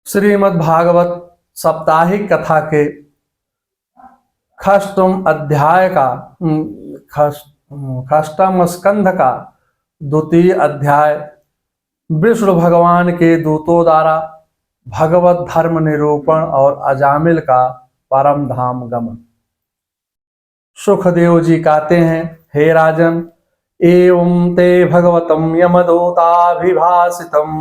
श्रीमद् भागवत साप्ताहिक कथा के खष्टम अध्याय का खष्टम स्कंध का द्वितीय अध्याय विष्णु भगवान के दूतों द्वारा भगवत धर्म निरूपण और अजामिल का परम धाम गमन। सुखदेव जी कहते हैं, हे राजन, एवं ते भगवतम यमदूताभिभाषितम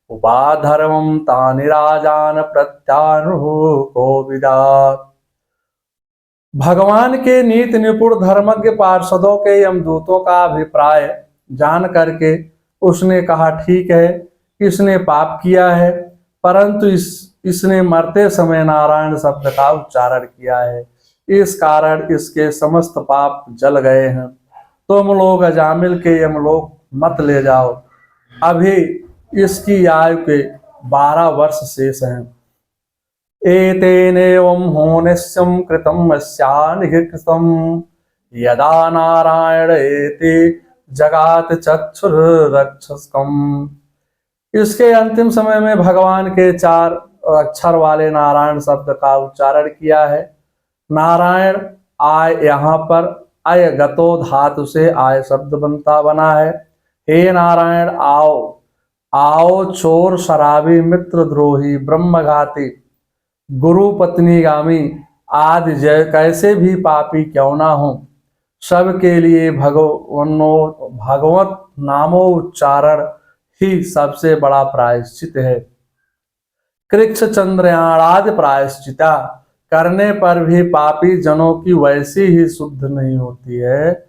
उपाधर्मं तानि राजान प्रत्यानुको विदात। भगवान के नीति निपुण धर्मज्ञ पार्षदों के यमदूतों का अभिप्राय जान करके उसने कहा, ठीक है, इसने पाप किया है, परंतु इसने मरते समय नारायण शब्द का उच्चारण किया है, इस कारण इसके समस्त पाप जल गए हैं। तुम लोग अजामिल के यमलोक मत ले जाओ, अभी इसकी आयु के 12 वर्ष शेष हैं। एतेनेवं होनिष्यं कृतं अस्यानिकृतं यदा नारायणेति जगात चक्षुर्रक्षस्कम्। इसके अंतिम समय में भगवान के 4 अक्षर वाले नारायण शब्द का उच्चारण किया है। नारायण आय यहाँ पर अय गतो धातु से आय शब्द बना है। हे नारायण, आओ आओ, चोर, शराबी, मित्र द्रोही, ब्रह्मघाती, गुरु पत्नीगामी आदि कैसे भी पापी क्यों ना हो, सब के लिए भगवत नामो उच्चारण ही सबसे बड़ा प्रायश्चित है। कृच्छ चंद्रयाण आदि प्रायश्चिता करने पर भी पापी जनों की वैसी ही शुद्ध नहीं होती है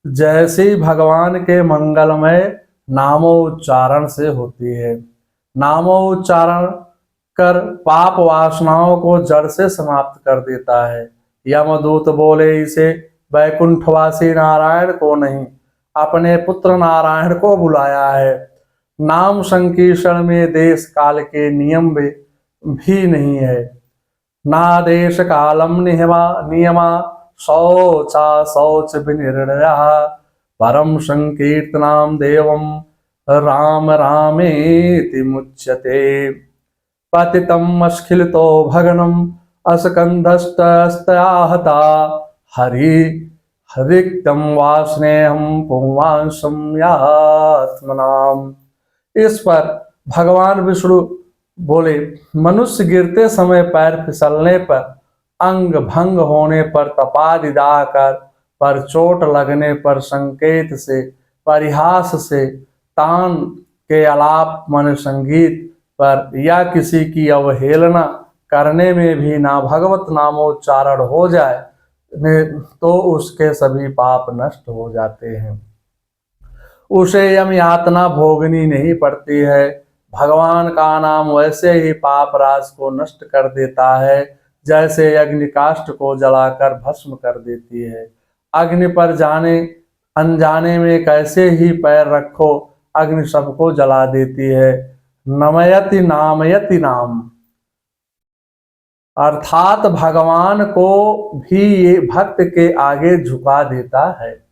जैसी भगवान के मंगलमय नामोच्चारण से होती है। नामोच्चारण कर पाप वासनाओं को जड़ से समाप्त कर देता है। यमदूत बोले, इसे वैकुंठवासी नारायण को नहीं, अपने पुत्र नारायण को बुलाया है। नाम संकीर्षण में देश काल के नियम भी नहीं है। ना देश कालम नियमा शौचा शौच विनिर्णय परम संकीर्तनाम देवम राम रामेति मुच्यते। पतितम अस्खिलितो भगनम अस्कंधस्तस्ताहता हरि हरिक्तम वास्नेहम पुंवांसम यात्मनाम। इस पर भगवान विष्णु बोले, मनुष्य गिरते समय पैर फिसलने पर, अंग भंग होने पर, तपादि दाकर पर, चोट लगने पर, संकेत से, परिहास से, तान के आलाप मन संगीत पर या किसी की अवहेलना करने में भी ना भगवत नामोच्चारण हो जाए तो उसके सभी पाप नष्ट हो जाते हैं। उसे यम यातना भोगनी नहीं पड़ती है। भगवान का नाम वैसे ही पाप राज को नष्ट कर देता है जैसे अग्नि काष्ठ को जलाकर भस्म कर देती है। अग्नि पर जाने अनजाने में कैसे ही पैर रखो, अग्नि सबको जला देती है। नमयति नामयति नाम, अर्थात भगवान को भी ये भक्त के आगे झुका देता है।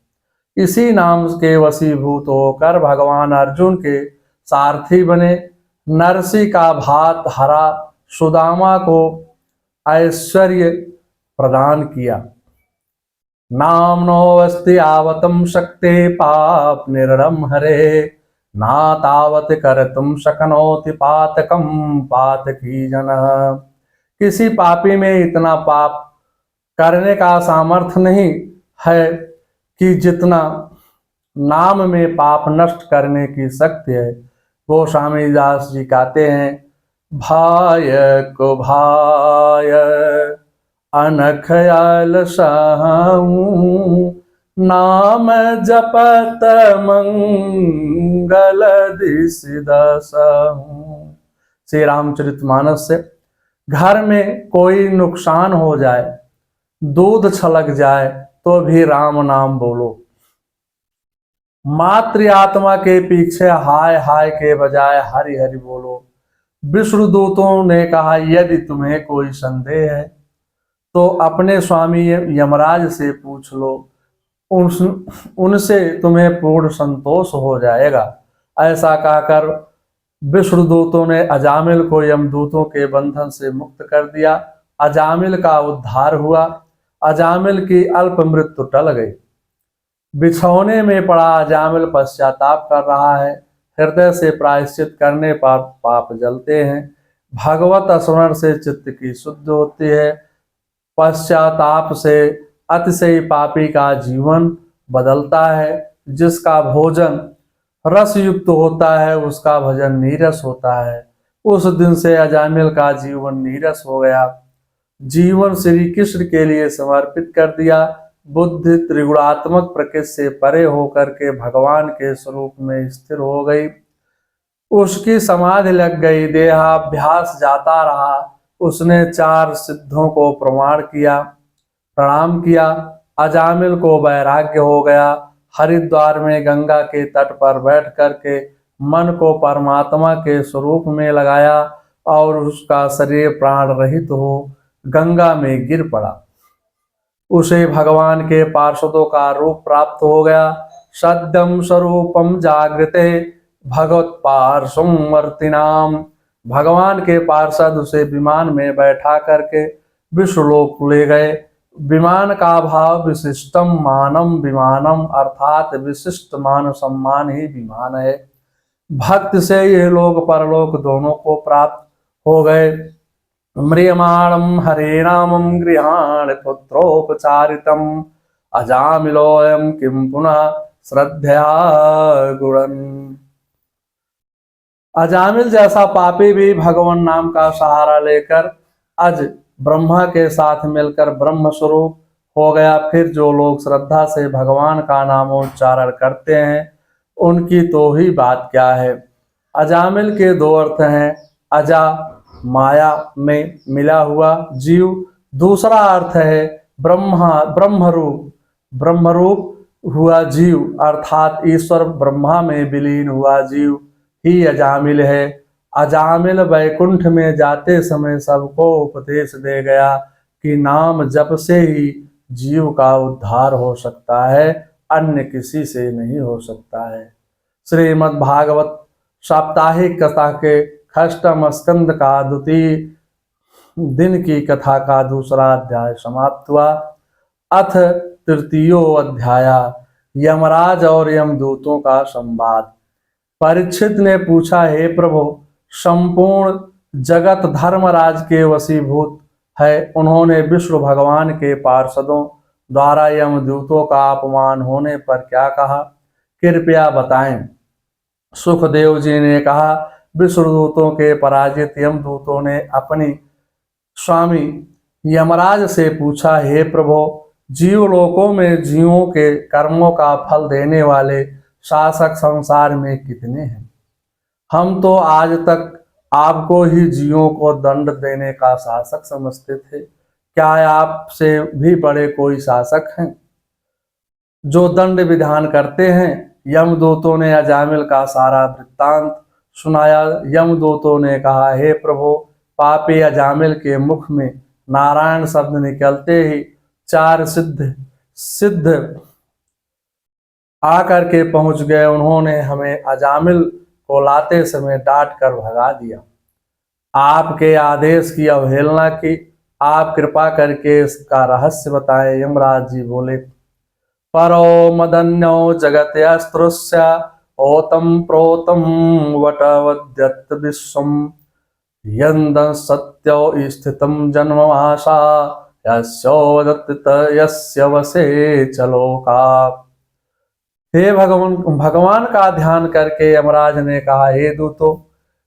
इसी नाम के वशीभूत होकर भगवान अर्जुन के सारथी बने। नरसी का भात हरा सुदामा को ऐश्वर्य प्रदान किया। नामनो अस्ति आवतम शक्ति पाप निर्णम हरे ना तावत करतुम शक्नोति पातकम पातकी जन। किसी पापी में इतना पाप करने का सामर्थ्य नहीं है कि जितना नाम में पाप नष्ट करने की शक्ति है। गोस्वामी दास जी कहते हैं, भाय को भाय अनखयाल सहूं नाम जपत मंगल दिसहूं। श्री रामचरितमानस से, घर में कोई नुकसान हो जाए, दूध छलक जाए तो भी राम नाम बोलो। मातृ आत्मा के पीछे हाय हाय के बजाय हरि हरि बोलो। विष्णु दूतों ने कहा, यदि तुम्हें कोई संदेह है तो अपने स्वामी यमराज से पूछ लो, उनसे तुम्हें पूर्ण संतोष हो जाएगा। ऐसा कहकर विष्णुदूतों ने अजामिल को यमदूतों के बंधन से मुक्त कर दिया। अजामिल का उद्धार हुआ। अजामिल की अल्प मृत्यु टल गई। बिछौने में पड़ा अजामिल पश्चाताप कर रहा है। हृदय से प्रायश्चित करने पर पाप जलते हैं। भगवत स्मरण से चित्त की शुद्ध होती है। पश्चाताप से अतिशय पापी का जीवन बदलता है। जिसका भोजन रस युक्त होता है उसका भजन नीरस होता है। उस दिन से अजामिल का जीवन नीरस हो गया। जीवन श्री कृष्ण के लिए समर्पित कर दिया। बुद्धि त्रिगुणात्मक प्रकृति से परे होकर के भगवान के स्वरूप में स्थिर हो गई। उसकी समाधि लग गई। देहाभ्यास जाता रहा। उसने 4 सिद्धों को प्रणाम किया। अजामिल को वैराग्य हो गया। हरिद्वार में गंगा के तट पर बैठ करके मन को परमात्मा के स्वरूप में लगाया और उसका शरीर प्राण रहित हो गंगा में गिर पड़ा। उसे भगवान के पार्षदों का रूप प्राप्त हो गया। सद्यम स्वरूपम जागृते भगवत पार्श्ववर्तिनाम। भगवान के पार्षद उसे विमान में बैठा करके विश्वलोक ले गए। विमान का भाव विशिष्टम मानम विमानम, अर्थात विशिष्ट मान सम्मान ही विमान है। भक्त से ये लोग परलोक दोनों को प्राप्त हो गए। म्रियमाणम हरे रामम गृहाण पुत्रोपचारितम अजामिलोयम किम पुनः श्रद्धया गुणन। अजामिल जैसा पापी भी भगवान नाम का सहारा लेकर आज ब्रह्मा के साथ मिलकर ब्रह्म स्वरूप हो गया। फिर जो लोग श्रद्धा से भगवान का नामोच्चारण करते हैं उनकी तो ही बात क्या है। अजामिल के 2 अर्थ हैं। अजा माया में मिला हुआ जीव। दूसरा अर्थ है ब्रह्मरूप हुआ जीव, अर्थात ईश्वर ब्रह्मा में विलीन हुआ जीव ही अजामिल है। अजामिल वैकुंठ में जाते समय सबको उपदेश दे गया कि नाम जप से ही जीव का उद्धार हो सकता है, अन्य किसी से नहीं हो सकता है। श्रीमद् भागवत साप्ताहिक कथा के षष्ठम स्कंद का 2 दिन की कथा का 2रा अध्याय समाप्त हुआ। अथ 3 अध्याय यमराज और यमदूतों का संवाद। परीक्षित ने पूछा, हे प्रभु, संपूर्ण जगत धर्मराज के वशीभूत है। उन्होंने विष्णु भगवान के पार्षदों द्वारा यमदूतों का अपमान होने पर क्या कहा, कृपया बताएं। सुखदेव जी ने कहा, विष्णुदूतों के पराजित यमदूतों ने अपनी स्वामी यमराज से पूछा, हे प्रभु, जीवलोकों में जीवों के कर्मों का फल देने वाले शासक संसार में कितने हैं? हम तो आज तक आपको ही जीवों को दंड देने का शासक समझते थे। क्या आपसे भी बड़े कोई शासक हैं जो दंड विधान करते हैं? यमदूतों ने अजामिल का सारा वृत्तांत सुनाया। यमदूतों ने कहा, हे प्रभु, पापी अजामिल के मुख में नारायण शब्द निकलते ही 4 सिद्ध आकर के पहुंच गए। उन्होंने हमें अजामिल को लाते समय डांट कर भगा दिया। आपके आदेश की अवहेलना की। आप कृपा करके इसका रहस्य बताएं। यमराज जी बोले, परो मदन्यो जगत्यस्त्रुस्य ओतम प्रोतम वटवद्यत विश्वम यंद सत्यो स्थितम जन्ममाशा यस्योदत्त यस्य वसे चलोका। हे भगवान का ध्यान करके यमराज ने कहा, हे दूतों,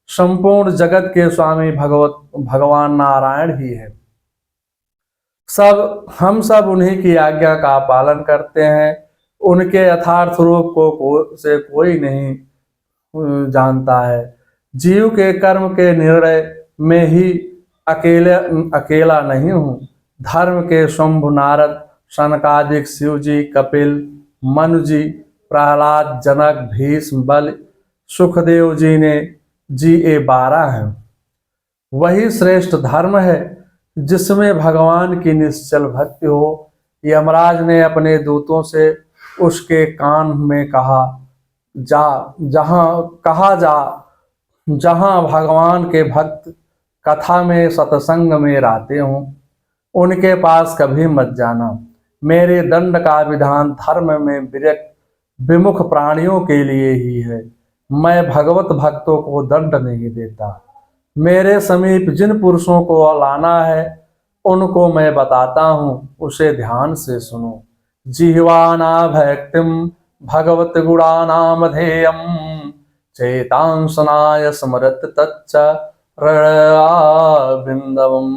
संपूर्ण जगत के स्वामी भगवान नारायण ही है। हम सब उन्हीं की आज्ञा का पालन करते हैं। उनके यथार्थ रूप से कोई नहीं जानता है। जीव के कर्म के निर्णय में ही अकेला नहीं हूँ। धर्म के शंभु, नारद, सनकादिक, शिव जी, कपिल, मनु जी, प्रहलाद, जनक, भीष्म, बल, सुखदेव जी ये 12 हैं। वही श्रेष्ठ धर्म है जिसमें भगवान की निश्चल भक्ति हो। यमराज ने अपने दूतों से उसके कान में कहा जा जहाँ भगवान के भक्त कथा में सत्संग में रहते हों, उनके पास कभी मत जाना। मेरे दंड का विधान धर्म में विमुख प्राणियों के लिए ही है। मैं भगवत भक्तों को दंड नहीं देता। मेरे समीप जिन पुरुषों को लाना है उनको मैं बताता हूँ, उसे ध्यान से सुनो। जिह्वाना भक्तिम भगवत गुणानामधेयम चेतांसनाय स्मरत तच्च बिंदवम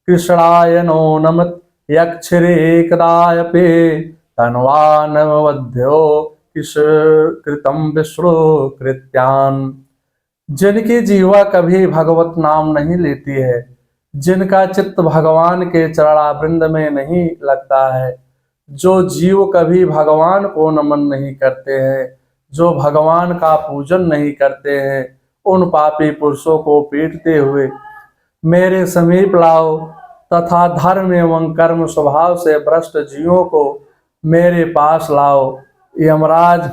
कृष्णाय नो नमत यक्षरेकदायपे तन्वानवध्यो किश कृतम विष्णु कृत्यान। जिनकी जीवा कभी भगवत नाम नहीं लेती है, जिनका चित्त भगवान के चरणावृंद में नहीं लगता है, जो जीव कभी भगवान को नमन नहीं करते हैं, जो भगवान का पूजन नहीं करते हैं, उन पापी पुरुषों को पीटते हुए मेरे समीप लाओ तथा धर्म एवं कर्म स्वभाव से भ्रष्ट जीवों को मेरे पास लाओ। यमराज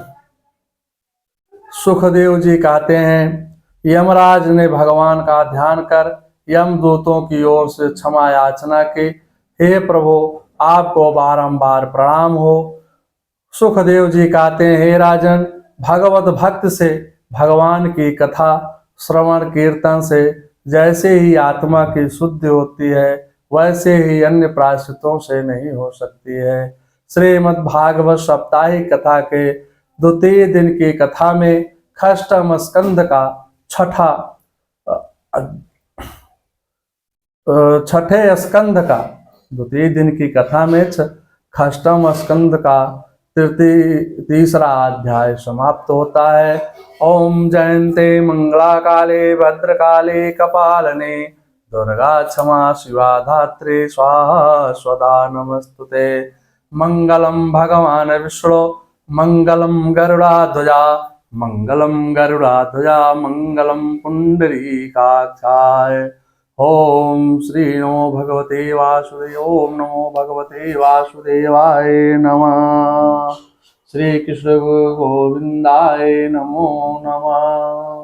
सुखदेव जी कहते हैं, यमराज ने भगवान का ध्यान कर यमदूतों की ओर से क्षमा याचना की। हे प्रभु, आपको बारंबार प्रणाम हो। सुखदेव जी कहते हैं, हे राजन, भगवत भक्त से भगवान की कथा श्रवण कीर्तन से जैसे ही आत्मा की शुद्धि होती है, वैसे ही अन्य प्रायश्चितों से नहीं हो सकती है। श्रीमद् भागवत साप्ताहिक कथा के द्वितीय दिन की कथा में खष्टम स्कंद का छठे स्कंद का द्वितीय दिन की कथा में खष्टम स्कंद का तीसरा अध्याय समाप्त होता है। ओम जयंते मंगला काले भद्रकाले कपालने दुर्गा क्षमा शिवा धात्रे स्वाहा स्वदा नमस्तुते। मंगलम भगवान विष्णु मंगलम गरुड़ाध्वजा मंगलम पुंडरीकाक्षाय। ओम श्री नमो भगवते वासुदेव, ओम नमो भगवते वासुदेवाय नमः। श्री कृष्ण गोविंदाय नमो नमः।